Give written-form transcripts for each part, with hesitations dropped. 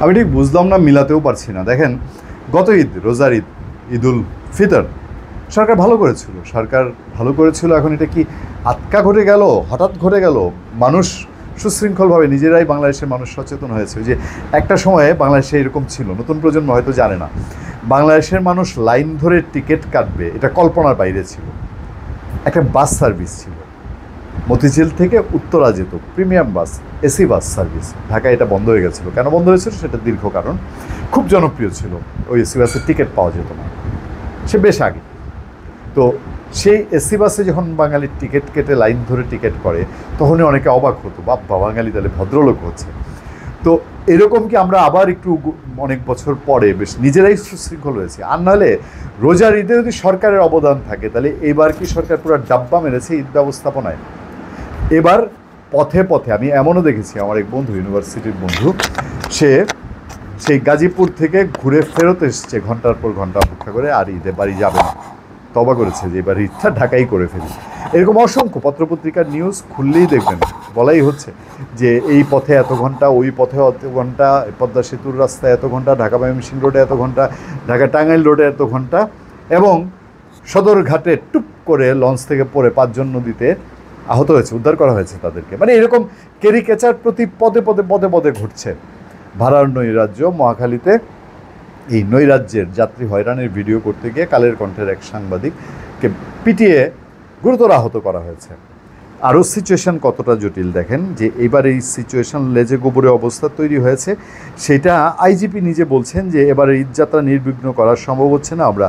আমি ঠিক বুঝলাম না, মিলাতেও পারছি না। দেখেন, গত ঈদ, রোজার ঈদ, ঈদুল ফিতর সরকার ভালো করেছিল, এখন এটা কি আটকা ঘটে গেল, হঠাৎ ঘটে গেল? মানুষ সুশৃঙ্খলভাবে নিজেরাই, বাংলাদেশের মানুষ সচেতন হয়েছে। যে একটা সময়ে বাংলাদেশে এরকম ছিল, নতুন প্রজন্ম হয়তো জানে না, বাংলাদেশের মানুষ লাইন ধরে টিকিট কাটবে এটা কল্পনার বাইরে ছিল। একটা বাস সার্ভিস ছিল, মতিঝিল থেকে উত্তরা যেত প্রিমিয়াম বাস, এসি বাস সার্ভিস। ঢাকায় এটা বন্ধ হয়ে গেছিলো। কেন বন্ধ হয়েছিল সেটা দীর্ঘ কারণ। খুব জনপ্রিয় ছিল, ওই এসি বাসের টিকিট পাওয়া যেত না, সে বেশ আগে। তো সেই এসি বাসে যখন বাঙালির টিকিট কেটে লাইন ধরে টিকিট করে, তখনই অনেকে অবাক হতো, বাপ্পা বাঙালি তাহলে ভদ্রলোক হচ্ছে। তো এরকম কি আমরা আবার একটু অনেক বছর পরে বেশ নিজেরাই সুশৃঙ্খল হয়েছি? আর নাহলে রোজার ঈদে যদি সরকারের অবদান থাকে, তাহলে এবার কি সরকার পুরো ডাব্বা মেরেছে ঈদ ব্যবস্থাপনায়? এবার পথে পথে আমি এমনও দেখেছি, আমার এক বন্ধু, ইউনিভার্সিটির বন্ধু, সে সেই গাজীপুর থেকে ঘুরে ফেরত এসছে ঘন্টার পর ঘন্টা অপেক্ষা করে, আর ঈদে বাড়ি যাবে না, তবা করেছে যে এবার ঈদটা ঢাকাই করে ফেলি। এরকম অসংখ্য পত্রপত্রিকার নিউজ খুললেই দেখবেন, বলাই হচ্ছে যে এই পথে এত ঘন্টা, ওই পথে এত ঘন্টা, পদ্মা সেতুর রাস্তায় এত ঘন্টা, ঢাকা ময়মনসিংহ রোডে এত ঘন্টা, ঢাকা টাঙ্গাইল রোডে এত ঘন্টা, এবং সদরঘাটে টুপ করে লঞ্চ থেকে পড়ে 5 জন নদীতে আহত হয়েছে, উদ্ধার করা হয়েছে তাদেরকে। মানে এরকম ক্যারিকেচার প্রতি পদে পদে পদে পদে ঘটছে। ভাড়ার নৈরাজ্য, মহাখালীতে এই নৈরাজ্যের যাত্রী হয়রানির ভিডিও করতে গিয়ে কালের কণ্ঠের এক সাংবাদিককে পিটিয়ে গুরুতর আহত করা হয়েছে। আরও সিচুয়েশান কতটা জটিল দেখেন, যে এবার এই সিচুয়েশান লেজে গোবরে অবস্থা তৈরি হয়েছে, সেটা আইজিপি নিজে বলছেন যে এবারের ঈদযাত্রা নির্বিঘ্ন করা সম্ভব হচ্ছে না, আমরা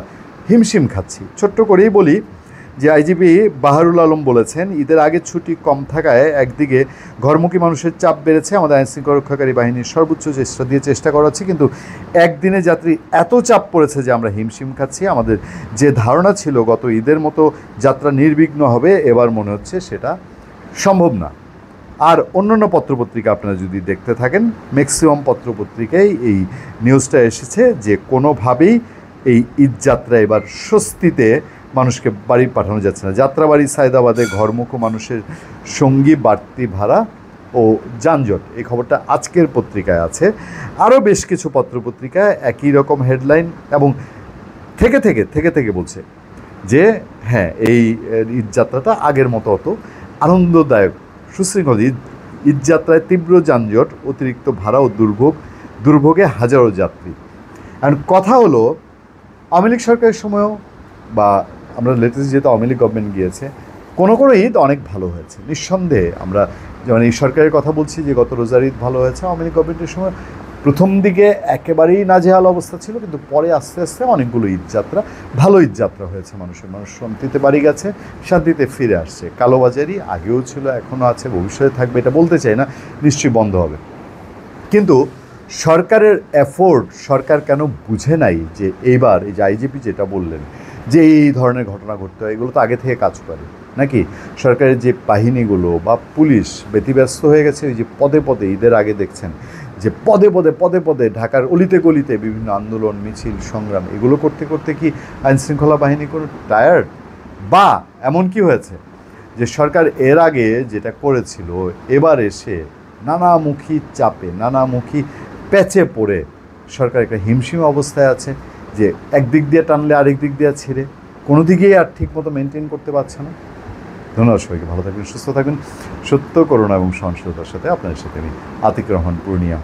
হিমশিম খাচ্ছি। ছোট্ট করেই বলি যে আইজিপি বাহারুল আলম বলেছেন, ঈদের আগে ছুটি কম থাকায় একদিকে ঘরমুখী মানুষের চাপ বেড়েছে, আমাদের আইনশৃঙ্খলা রক্ষাকারী বাহিনীর সর্বোচ্চ চেষ্টা করা হচ্ছে, কিন্তু একদিনে যাত্রী এত চাপ পড়েছে যে আমরা হিমশিম খাচ্ছি। আমাদের যে ধারণা ছিল গত ঈদের মতো যাত্রা নির্বিঘ্ন হবে, এবার মনে হচ্ছে সেটা সম্ভব না। আর অন্যান্য পত্রপত্রিকা আপনারা যদি দেখতে থাকেন, ম্যাক্সিমাম পত্রপত্রিকায় এই নিউজটা এসেছে যে কোনোভাবেই এই ঈদযাত্রা এবার স্বস্তিতে মানুষকে বাড়ি পাঠানো যাচ্ছে না। যাত্রাবাড়ি সায়দাবাদে ঘরমুখ মানুষের সঙ্গী বাড়তি ভাড়া ও যানজট, এই খবরটা আজকের পত্রিকায় আছে। আরও বেশ কিছু পত্রপত্রিকায় একই রকম হেডলাইন, এবং থেকে থেকে বলছে যে হ্যাঁ, এই ঈদযাত্রাটা আগের মতো অত আনন্দদায়ক, সুশৃঙ্খল। ঈদযাত্রায় তীব্র যানজট, অতিরিক্ত ভাড়া ও দুর্ভোগে হাজারো যাত্রী। আর কথা হলো, আওয়ামী লীগ সরকারের সময়ও, বা আমরা লেটেস্ট যেহেতু আওয়ামী লীগ গভর্নমেন্ট গিয়েছে, কোনো ঈদ অনেক ভালো হয়েছে নিঃসন্দেহে। আমরা যেমন এই সরকারের কথা বলছি যে গত রোজার ঈদ ভালো হয়েছে, আওয়ামী লীগ গভর্নমেন্টের সময় প্রথম দিকে একেবারেই নাজেহাল অবস্থা ছিল, কিন্তু পরে আস্তে আস্তে অনেকগুলো ঈদযাত্রা, ভালো ঈদযাত্রা হয়েছে। মানুষ শান্তিতে বাড়ি গেছে, শান্তিতে ফিরে আসছে। কালোবাজারি আগেও ছিল, এখনও আছে, ভবিষ্যতে থাকবে, এটা বলতে চাই না, নিশ্চয়ই বন্ধ হবে। কিন্তু সরকারের এফোর্ট সরকার কেন বুঝে নাই যে এইবার এই যে আইজিপি যেটা বললেন যে এই ধরনের ঘটনা ঘটতে হয়, এগুলো তো আগে থেকে কাজ করে নাকি? সরকারের যে বাহিনীগুলো বা পুলিশ ব্যতিব্যস্ত হয়ে গেছে, ওই যে পদে পদে ঈদের আগে দেখছেন যে পদে পদে ঢাকার অলিতে গলিতে বিভিন্ন আন্দোলন, মিছিল, সংগ্রাম, এগুলো করতে করতে কি আইনশৃঙ্খলা বাহিনী কোনো টায়ার্ড? বা এমন কি হয়েছে যে সরকার এর আগে যেটা করেছিল, এবার এসে নানামুখী চাপে, নানামুখী প্যাচে পড়ে সরকার একটা হিমশিম অবস্থায় আছে, যে একদিক দিয়ে টানলে আরেক দিক দিয়ে ছেড়ে কোনো দিকেই আর ঠিকমতো মেনটেন করতে পারছে না। ধন্যবাদ সবাইকে, ভালো থাকবেন, সুস্থ থাকবেন। সত্য, করুণা এবং সহনশীলতার সাথে আপনাদের সাথে আমি আতিক রহমান পূর্ণিয়া।